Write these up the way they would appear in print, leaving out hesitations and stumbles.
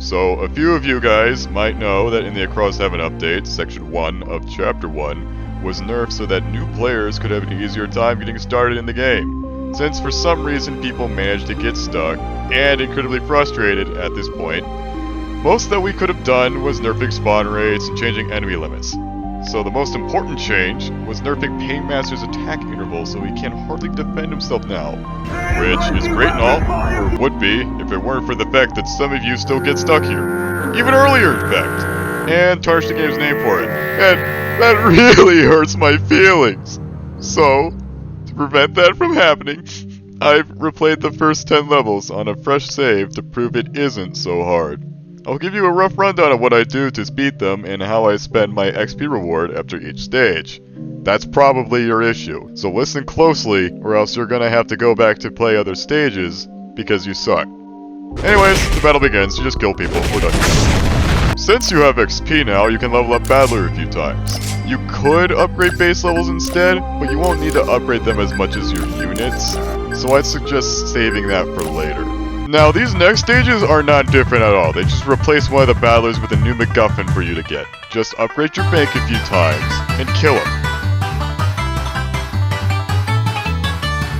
So, a few of you guys might know that in the Across Heaven update, Section 1 of Chapter 1 was nerfed so that new players could have an easier time getting started in the game. Since for some reason people managed to get stuck and incredibly frustrated at this point, most that we could have done was nerfing spawn rates and changing enemy limits. So the most important change was nerfing Paintmaster's attack interval so he can hardly defend himself now. Which is great and all, or would be, if it weren't for the fact that some of you still get stuck here. Even earlier, in fact. And tarnish the game's name for it. And that really hurts my feelings. So, to prevent that from happening, I've replayed the first 10 levels on a fresh save to prove it isn't so hard. I'll give you a rough rundown of what I do to beat them and how I spend my XP reward after each stage. That's probably your issue, so listen closely or else you're gonna have to go back to play other stages because you suck. Anyways, the battle begins, you just kill people, we're done. Since you have XP now, you can level up Battler a few times. You could upgrade base levels instead, but you won't need to upgrade them as much as your units, so I'd suggest saving that for later. Now, these next stages are not different at all. They just replace one of the battlers with a new MacGuffin for you to get. Just upgrade your bank a few times, and kill him.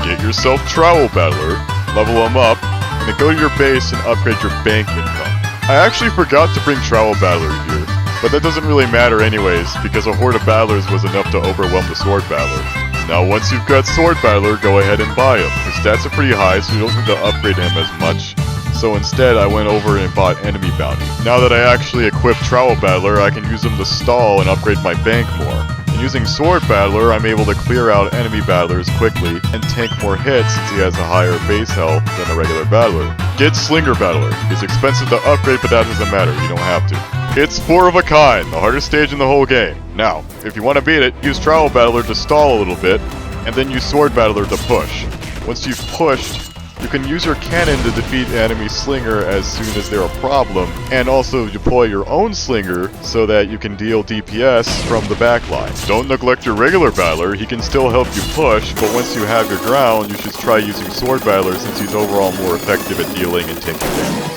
Get yourself Trowel Battler, level him up, and then go to your base and upgrade your bank income. I actually forgot to bring Trowel Battler here, but that doesn't really matter anyways, because a horde of battlers was enough to overwhelm the Sword Battler. Now once you've got Sword Battler, go ahead and buy him. His stats are pretty high, so you don't need to upgrade him as much. So instead, I went over and bought Enemy Bounty. Now that I actually equipped Trowel Battler, I can use him to stall and upgrade my bank more. And using Sword Battler, I'm able to clear out enemy battlers quickly and tank more hits since he has a higher base health than a regular battler. Get Slinger Battler. He's expensive to upgrade, but that doesn't matter, you don't have to. It's 4 of a kind, the hardest stage in the whole game. Now, if you want to beat it, use Trowel Battler to stall a little bit, and then use Sword Battler to push. Once you've pushed, you can use your cannon to defeat the enemy slinger as soon as they're a problem, and also deploy your own slinger so that you can deal DPS from the backline. Don't neglect your regular battler, he can still help you push, but once you have your ground, you should try using Sword Battler since he's overall more effective at dealing and taking damage.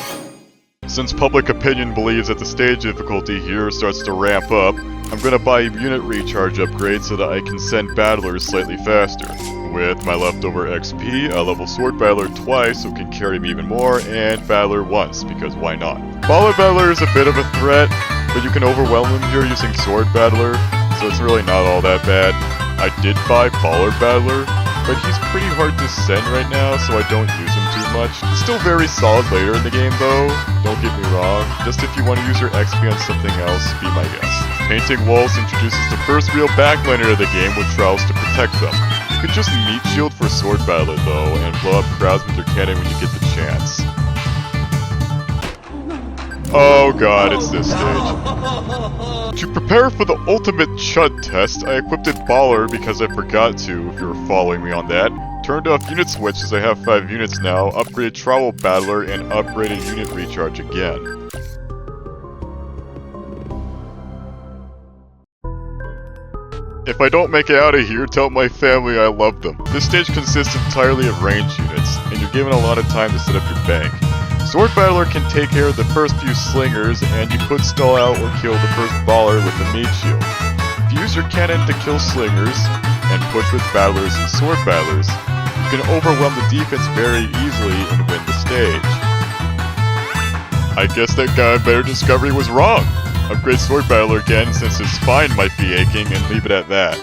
Since public opinion believes that the stage difficulty here starts to ramp up, I'm gonna buy a unit recharge upgrade so that I can send battlers slightly faster. With my leftover XP, I'll level Sword Battler twice so it can carry me even more, and Battler once, because why not? Baller Battler is a bit of a threat, but you can overwhelm him here using Sword Battler, so it's really not all that bad. I did buy Baller Battler, but he's pretty hard to send right now, so I don't use him too much. He's still very solid later in the game though, don't get me wrong. Just if you want to use your XP on something else, be my guest. Painting walls introduces the first real backliner of the game with trowels to protect them. You can just meat shield for Sword Battler though, and blow up crowds with your cannon when you get the chance. Oh god, it's this stage. To prepare for the ultimate chud test, I equipped it Baller because I forgot to, if you were following me on that. Turned off unit switch as I have 5 units now, upgraded Trowel Battler, and upgraded unit recharge again. If I don't make it out of here, tell my family I love them. This stage consists entirely of ranged units, and you're given a lot of time to set up your bank. Sword Battler can take care of the first few slingers, and you could stall out or kill the first baller with the meat shield. If you use your cannon to kill slingers, and push with battlers and sword battlers, you can overwhelm the defense very easily and win the stage. I guess that guy in Better Discovery was wrong. Upgrade Sword Battler again since his spine might be aching and leave it at that.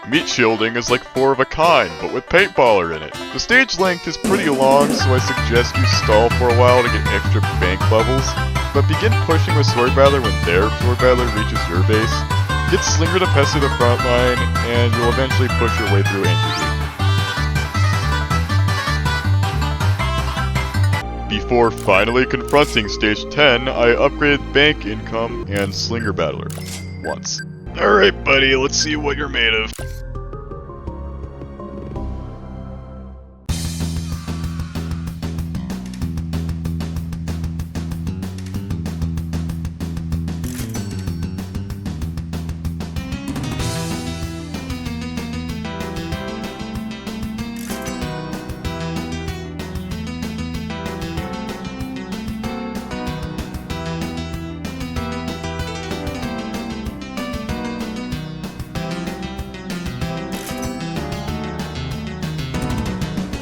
Meat shielding is like 4 of a kind, but with Paintballer in it. The stage length is pretty long, so I suggest you stall for a while to get extra bank levels, but begin pushing with Sword Battler when their Sword Battler reaches your base. Get Slinger to pester the front line, and you'll eventually push your way through entry. Before finally confronting Stage 10, I upgraded Bank Income and Slinger Battler once. Alright buddy, let's see what you're made of.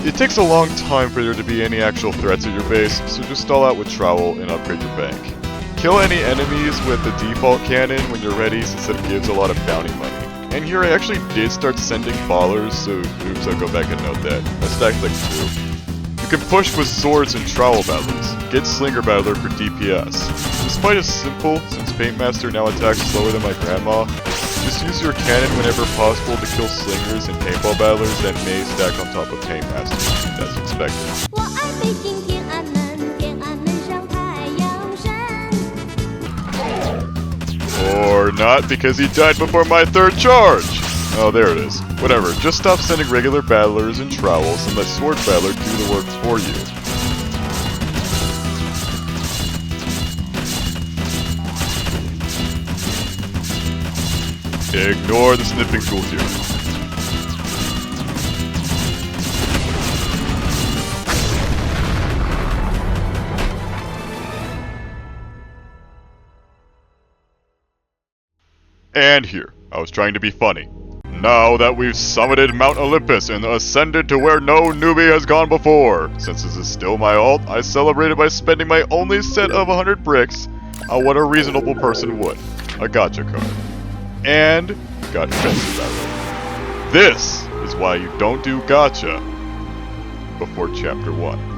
It takes a long time for there to be any actual threats at your base, so just stall out with trowel and upgrade your bank. Kill any enemies with the default cannon when you're ready, since it gives a lot of bounty money. And here I actually did start sending ballers, so oops, I'll go back and note that. I stacked like 2. You can push with swords and trowel battlers. Get Slinger Battler for DPS. This fight is simple, since Paintmaster now attacks slower than my grandma. Just use your cannon whenever possible to kill slingers and paintball battlers that may stack on top of Paintmaster, as expected. Or not, because he died before my 3rd charge! Oh, there it is. Whatever, just stop sending regular battlers and trowels and let Sword Battler do the work for you. Ignore the sniffing tool here. And here, I was trying to be funny. Now that we've summited Mount Olympus and ascended to where no newbie has gone before, since this is still my ult, I celebrated by spending my only set of 100 bricks on what a reasonable person would, a gacha card. And got Fencer Battler. This is why you don't do gacha before Chapter 1.